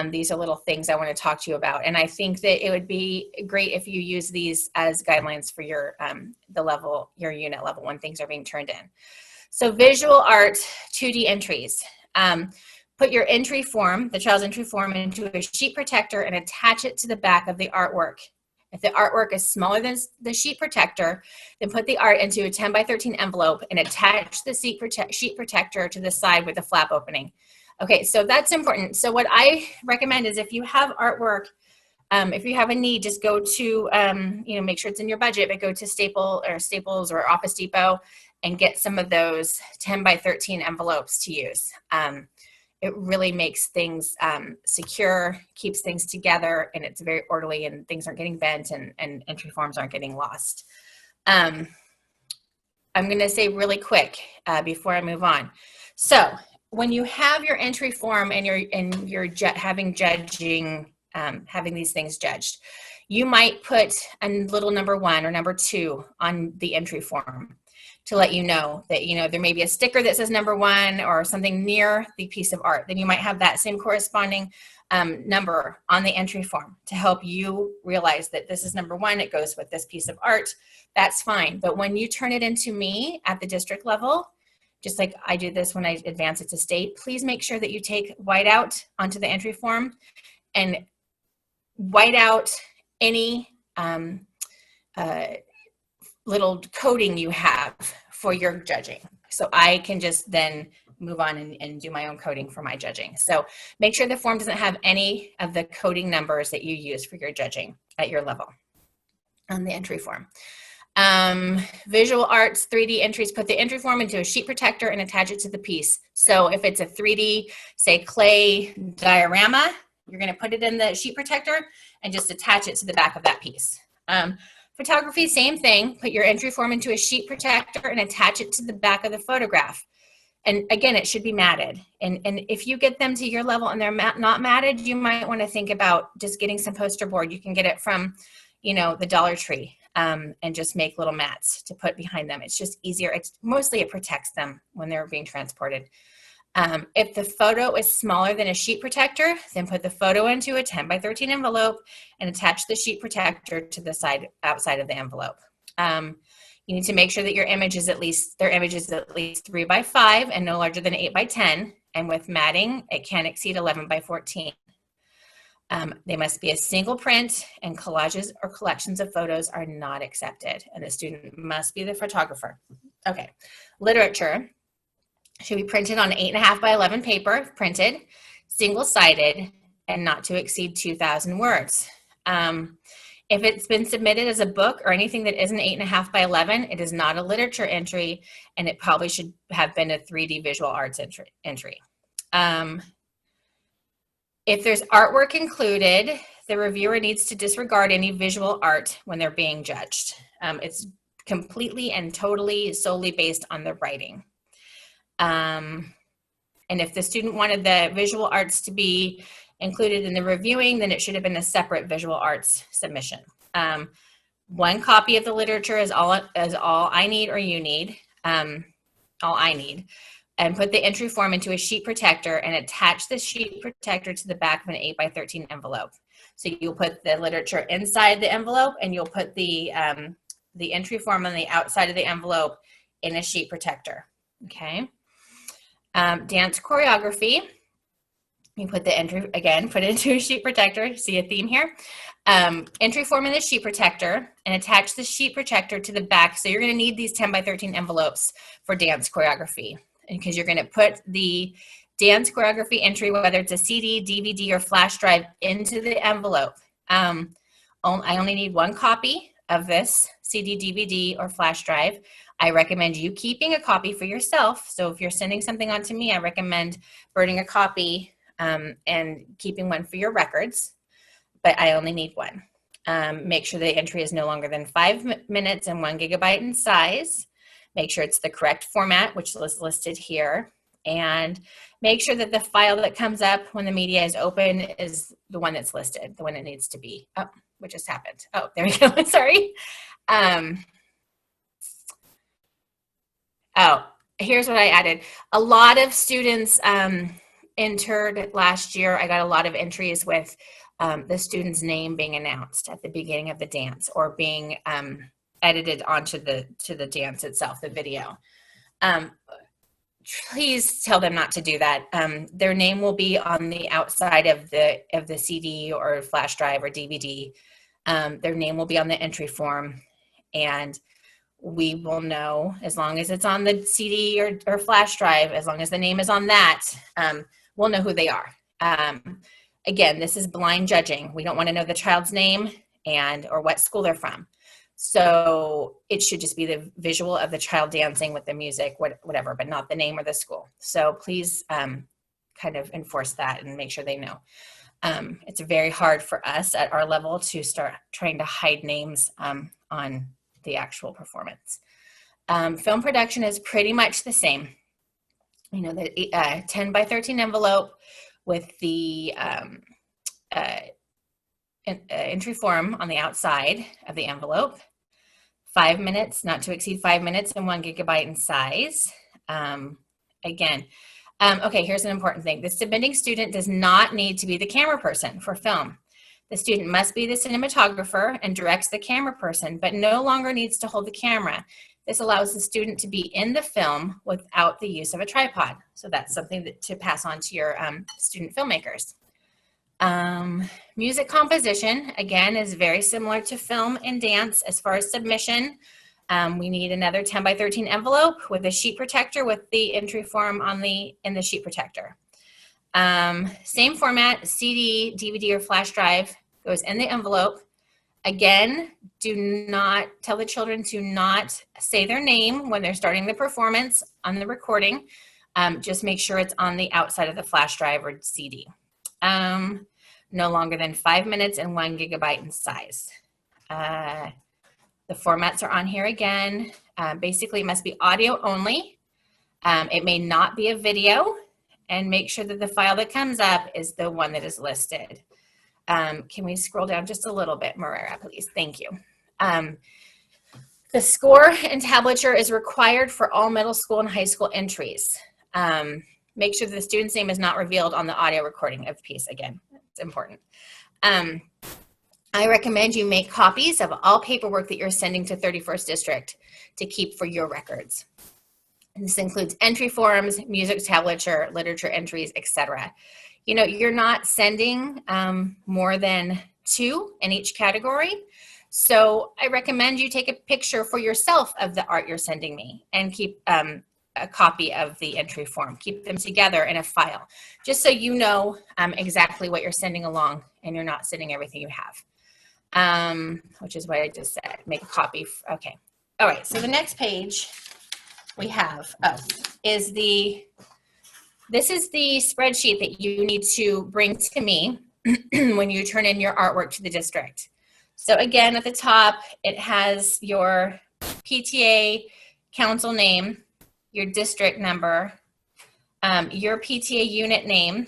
These are little things I want to talk to you about. And I think that it would be great if you use these as guidelines for your unit level when things are being turned in. So visual art, 2D entries. Put your entry form, the child's entry form, into a sheet protector and attach it to the back of the artwork If the artwork is smaller than the sheet protector, then put the art into a 10 by 13 envelope and attach the sheet protector to the side with the flap opening. Okay, so that's important. So what I recommend is if you have artwork, if you have a need, just go to, make sure it's in your budget, but go to Staples or Office Depot and get some of those 10 by 13 envelopes to use. It really makes things secure, keeps things together, and it's very orderly, and things aren't getting bent, and entry forms aren't getting lost. I'm going to say really quick before I move on. So when you have your entry form and you're having these things judged, you might put a little number 1 or number 2 on the entry form to let you know that, there may be a sticker that says number 1 or something near the piece of art. Then you might have that same corresponding number on the entry form to help you realize that this is number 1, it goes with this piece of art. That's fine. But when you turn it into me at the district level, just like I do this when I advance it to state, please make sure that you take whiteout onto the entry form and white out any little coding you have for your judging. So I can just then move on and do my own coding for my judging. So make sure the form doesn't have any of the coding numbers that you use for your judging at your level on the entry form. Visual arts, 3D entries, put the entry form into a sheet protector and attach it to the piece. So if it's a 3D, say clay diorama, you're going to put it in the sheet protector and just attach it to the back of that piece. Photography, same thing. Put your entry form into a sheet protector and attach it to the back of the photograph. And again, it should be matted. And if you get them to your level and they're not matted, you might want to think about just getting some poster board. You can get it from, the Dollar Tree, and just make little mats to put behind them. It's just easier. Mostly it protects them when they're being transported. If the photo is smaller than a sheet protector, then put the photo into a 10 by 13 envelope and attach the sheet protector to the outside of the envelope. You need to make sure that your image is at least 3 by 5 and no larger than 8 by 10. And with matting, it can't exceed 11 by 14. They must be a single print, and collages or collections of photos are not accepted. And the student must be the photographer. Okay, literature should be printed on 8.5 by 11 paper, printed, single-sided, and not to exceed 2,000 words. If it's been submitted as a book or anything that isn't 8.5 by 11, it is not a literature entry, and it probably should have been a 3D visual arts entry. If there's artwork included, the reviewer needs to disregard any visual art when they're being judged. It's completely and totally solely based on the writing. And if the student wanted the visual arts to be included in the reviewing, then it should have been a separate visual arts submission. One copy of the literature is all I need or you need, all I need. And put the entry form into a sheet protector and attach the sheet protector to the back of an 8 by 13 envelope. So you'll put the literature inside the envelope, and you'll put the entry form on the outside of the envelope in a sheet protector. Okay. Dance choreography. You put the entry, again, put it into a sheet protector. See a theme here? Entry form in the sheet protector and attach the sheet protector to the back. So you're going to need these 10 by 13 envelopes for dance choreography, because you're going to put the dance choreography entry, whether it's a CD, DVD, or flash drive, into the envelope. I only need one copy of this CD, DVD, or flash drive. I recommend you keeping a copy for yourself. So if you're sending something on to me, I recommend burning a copy and keeping one for your records, but I only need one. Make sure the entry is no longer than 5 minutes and 1 gigabyte in size. Make sure it's the correct format, which is listed here. And make sure that the file that comes up when the media is open is the one that's listed, the one it needs to be. Oh, what just happened? Oh, there we go. Sorry. Here's what I added. A lot of students entered last year. I got a lot of entries with the student's name being announced at the beginning of the dance, or being edited onto the dance itself, the video. Please tell them not to do that. Their name will be on the outside of the CD or flash drive or DVD. Their name will be on the entry form, and we will know, as long as it's on the CD or flash drive, as long as the name is on that, we'll know who they are. Again, this is blind judging. We don't want to know the child's name or what school they're from. So it should just be the visual of the child dancing with the music, whatever, but not the name or the school. So please kind of enforce that and make sure they know. It's very hard for us at our level to start trying to hide names on the actual performance. Film production is pretty much the same. You know, the 10 by 13 envelope with the entry form on the outside of the envelope. 5 minutes, not to exceed 5 minutes, and 1 gigabyte in size. Okay, here's an important thing. The submitting student does not need to be the camera person for film. The student must be the cinematographer and directs the camera person, but no longer needs to hold the camera. This allows the student to be in the film without the use of a tripod. So that's something to pass on to your student filmmakers. Music composition, again, is very similar to film and dance as far as submission. We need another 10 by 13 envelope with a sheet protector with the entry form in the sheet protector. Same format, CD, DVD, or flash drive goes in the envelope. Again, do not tell the children to not say their name when they're starting the performance on the recording. Just make sure it's on the outside of the flash drive or CD. No longer than 5 minutes and 1 gigabyte in size. The formats are on here again. Basically, it must be audio only. It may not be a video, and make sure that the file that comes up is the one that is listed. Can we scroll down just a little bit, Marera, please? Thank you. The score and tablature is required for all middle school and high school entries. Make sure that the student's name is not revealed on the audio recording of the piece. Again, it's important. I recommend you make copies of all paperwork that you're sending to 31st District to keep for your records. And this includes entry forms, music tablature, literature entries, etc. You know, you're not sending more than 2 in each category. So I recommend you take a picture for yourself of the art you're sending me and keep a copy of the entry form. Keep them together in a file, just so you know exactly what you're sending along and you're not sending everything you have. Which is what I just said, make a copy. Okay. All right. So the next page we have, this is the spreadsheet that you need to bring to me when you turn in your artwork to the district. So again, at the top, it has your PTA council name, your district number, your PTA unit name,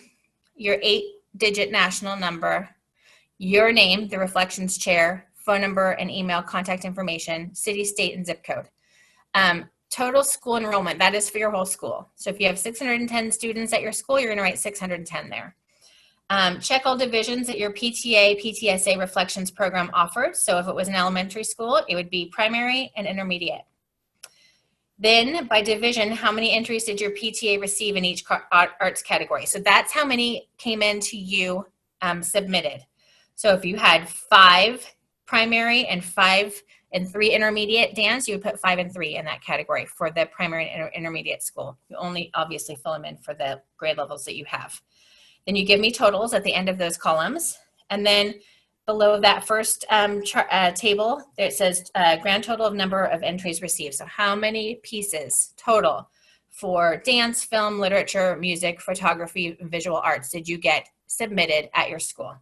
your 8-digit national number, your name, the reflections chair, phone number and email contact information, city, state, and zip code. Total school enrollment, that is for your whole school. So if you have 610 students at your school, you're going to write 610 there. Check all divisions that your PTA, PTSA reflections program offers. So if it was an elementary school, it would be primary and intermediate. Then by division, how many entries did your PTA receive in each arts category? So that's how many came in to you submitted. So if you had 5 primary and 5 and 3 intermediate dance, you would put 5 and 3 in that category for the primary and intermediate school. You only obviously fill them in for the grade levels that you have. Then you give me totals at the end of those columns. And then below that first table, it says grand total of number of entries received. So how many pieces total for dance, film, literature, music, photography, and visual arts did you get submitted at your school?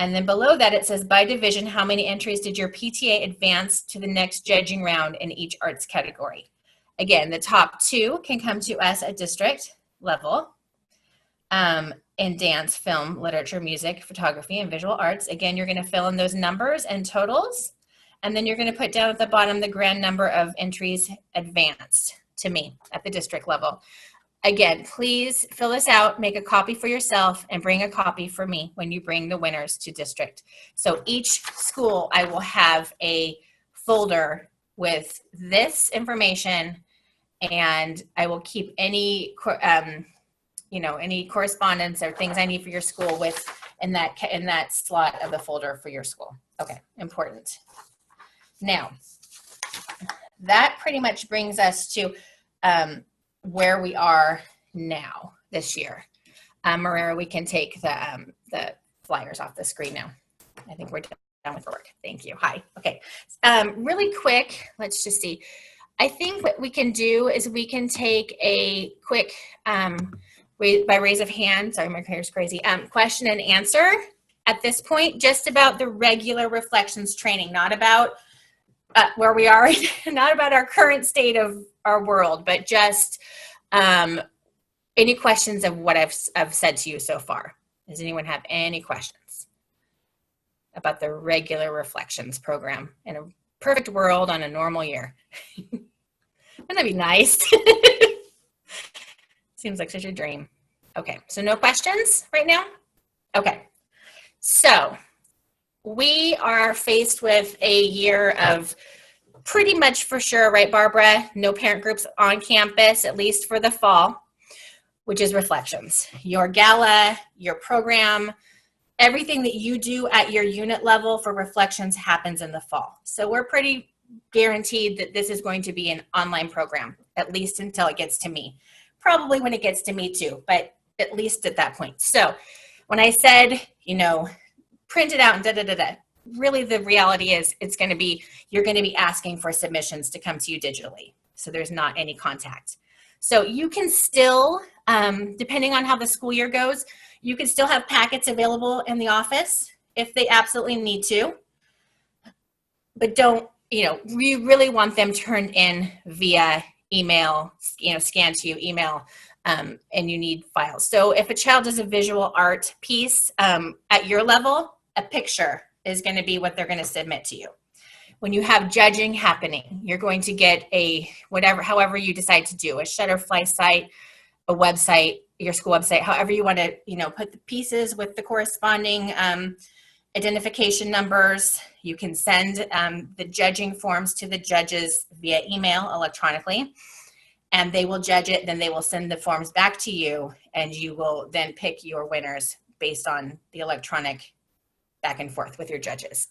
And then below that, it says by division, how many entries did your PTA advance to the next judging round in each arts category? Again, the top 2 can come to us at district level in dance, film, literature, music, photography, and visual arts. Again, you're going to fill in those numbers and totals, and then you're going to put down at the bottom the grand number of entries advanced to me at the district level. Again, please fill this out, make a copy for yourself, and bring a copy for me when you bring the winners to district. So each school, I will have a folder with this information, and I will keep any, any correspondence or things I need for your school in that slot of the folder for your school. Okay, important. Now, that pretty much brings us to where we are now this year. Marera, we can take the flyers off the screen now. I think we're done with the work. Thank you. Hi. Okay. Really quick, let's just see. I think what we can do is we can take a quick, by raise of hand, sorry, my computer's crazy, question and answer at this point, just about the regular reflections training, not about where we are, not about our current state of our world, but just any questions of what I've said to you so far. Does anyone have any questions about the regular reflections program in a perfect world on a normal year? Wouldn't that be nice? Seems like such a dream. Okay, so no questions right now? Okay, so we are faced with a year of pretty much for sure, right, Barbara? No parent groups on campus, at least for the fall, which is reflections. Your gala, your program, everything that you do at your unit level for reflections happens in the fall. So we're pretty guaranteed that this is going to be an online program, at least until it gets to me. Probably when it gets to me too, but at least at that point. So when I said, print it out and da-da-da-da, really the reality is you're going to be asking for submissions to come to you digitally. So there's not any contact. So you can still, depending on how the school year goes, you can still have packets available in the office if they absolutely need to. But we really want them turned in via email, scanned to you, email, and you need files. So if a child does a visual art piece at your level, a picture is going to be what they're going to submit to you. When you have judging happening, you're going to get however you decide to do, a Shutterfly site, a website, your school website, however you want to, put the pieces with the corresponding identification numbers. You can send the judging forms to the judges via email electronically, and they will judge it. Then they will send the forms back to you, and you will then pick your winners based on the electronic back and forth with your judges.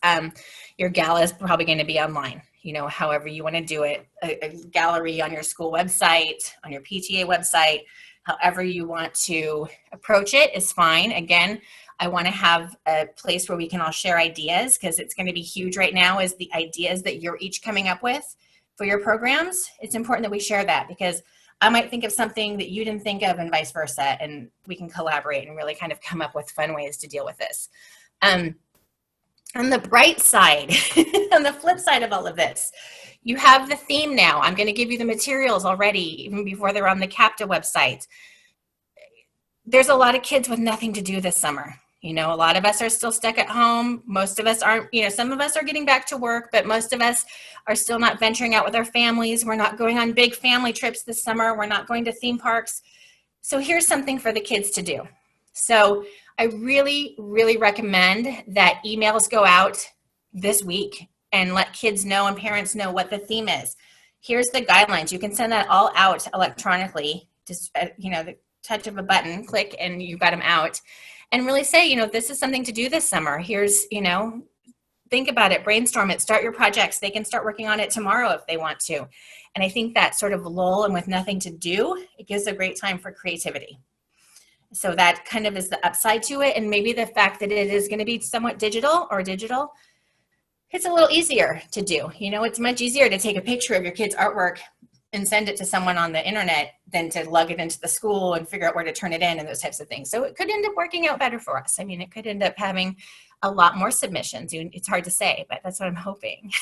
Your gala is probably going to be online, however you want to do it, a gallery on your school website, on your PTA website, however you want to approach it is fine. Again, I want to have a place where we can all share ideas, because it's going to be huge right now is the ideas that you're each coming up with for your programs. It's important that we share that, because I might think of something that you didn't think of and vice versa, and we can collaborate and really kind of come up with fun ways to deal with this. On the bright side, on the flip side of all of this, you have the theme now. I'm going to give you the materials already, even before they're on the CAPTA website. There's a lot of kids with nothing to do this summer. A lot of us are still stuck at home. Most of us aren't, some of us are getting back to work, but most of us are still not venturing out with our families. We're not going on big family trips this summer. We're not going to theme parks. So here's something for the kids to do. So I really, really recommend that emails go out this week and let kids know and parents know what the theme is. Here's the guidelines. You can send that all out electronically. Just, the touch of a button, click, and you've got them out. And really say, this is something to do this summer. Here's, think about it, brainstorm it, start your projects. They can start working on it tomorrow if they want to. And I think that sort of lull and with nothing to do, it gives a great time for creativity. So that kind of is the upside to it. And maybe the fact that it is going to be somewhat digital, it's a little easier to do. It's much easier to take a picture of your kid's artwork and send it to someone on the internet than to lug it into the school and figure out where to turn it in and those types of things. So it could end up working out better for us. It could end up having a lot more submissions. It's hard to say, but that's what I'm hoping.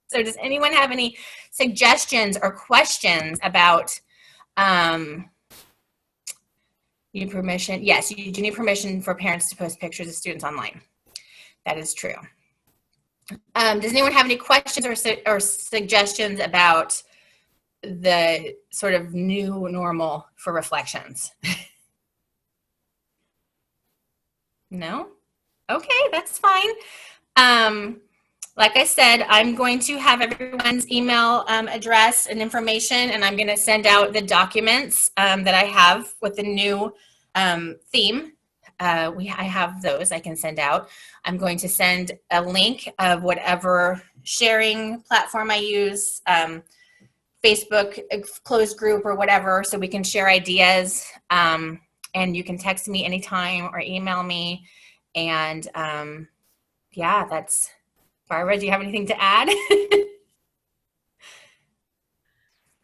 So does anyone have any suggestions or questions about need permission? Yes, you do need permission for parents to post pictures of students online. That is true. Does anyone have any questions or suggestions about the sort of new normal for reflections? No? Okay, that's fine. Like I said, I'm going to have everyone's email address and information, and I'm going to send out the documents that I have with the new theme I have those I can send out. I'm going to send a link of whatever sharing platform I use, Facebook closed group or whatever, so we can share ideas. And you can text me anytime or email me. And yeah, that's Barbara. Do you have anything to add?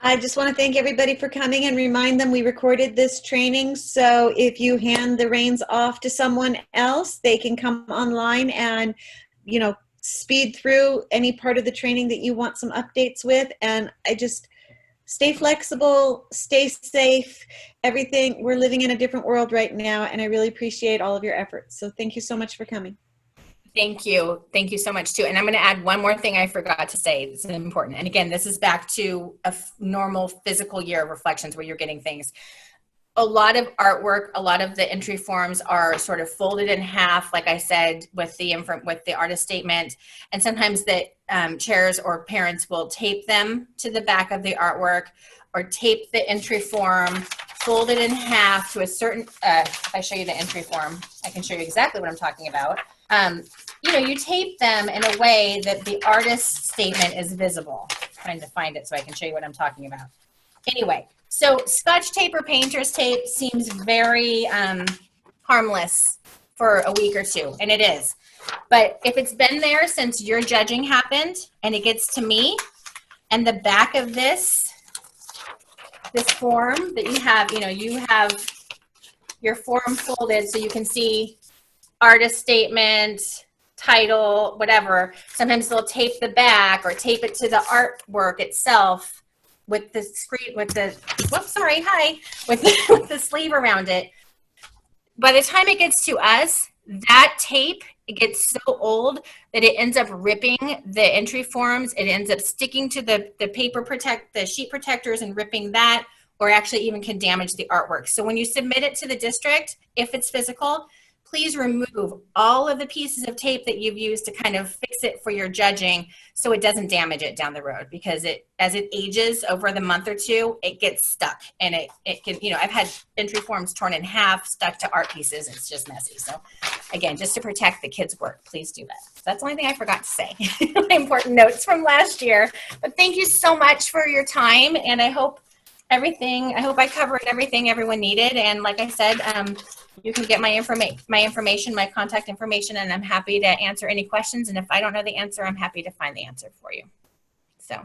I just want to thank everybody for coming and remind them we recorded this training. So if you hand the reins off to someone else, they can come online and, speed through any part of the training that you want some updates with. And I just stay flexible, stay safe, everything. We're living in a different world right now, and I really appreciate all of your efforts. So thank you so much for coming. Thank you. Thank you so much too. And I'm going to add one more thing I forgot to say. It's important. And again, this is back to a normal physical year of reflections where you're getting things. A lot of artwork, a lot of the entry forms are sort of folded in half, like I said, with the artist statement. And sometimes the chairs or parents will tape them to the back of the artwork, or tape the entry form, fold it in half to a certain, if I show you the entry form, I can show you exactly what I'm talking about. You tape them in a way that the artist statement is visible. I'm trying to find it so I can show you what I'm talking about. Anyway, so Scotch tape or painter's tape seems very harmless for a week or two, and it is. But if it's been there since your judging happened and it gets to me, and the back of this form that you have your form folded so you can see artist statement, title, whatever. Sometimes they'll tape the back or tape it to the artwork itself with the screen, with the sleeve around it. By the time it gets to us, that tape, it gets so old that it ends up ripping the entry forms. It ends up sticking to the sheet protectors and ripping that, or actually even can damage the artwork. So when you submit it to the district, if it's physical, please remove all of the pieces of tape that you've used to kind of fix it for your judging so it doesn't damage it down the road, because as it ages over the month or two, it gets stuck, and it can, I've had entry forms torn in half, stuck to art pieces. It's just messy. So again, just to protect the kids' work, please do that. So that's the only thing I forgot to say. My important notes from last year. But thank you so much for your time, and I hope I covered everything everyone needed. And like I said, you can get my information, my contact information, and I'm happy to answer any questions. And if I don't know the answer, I'm happy to find the answer for you. So.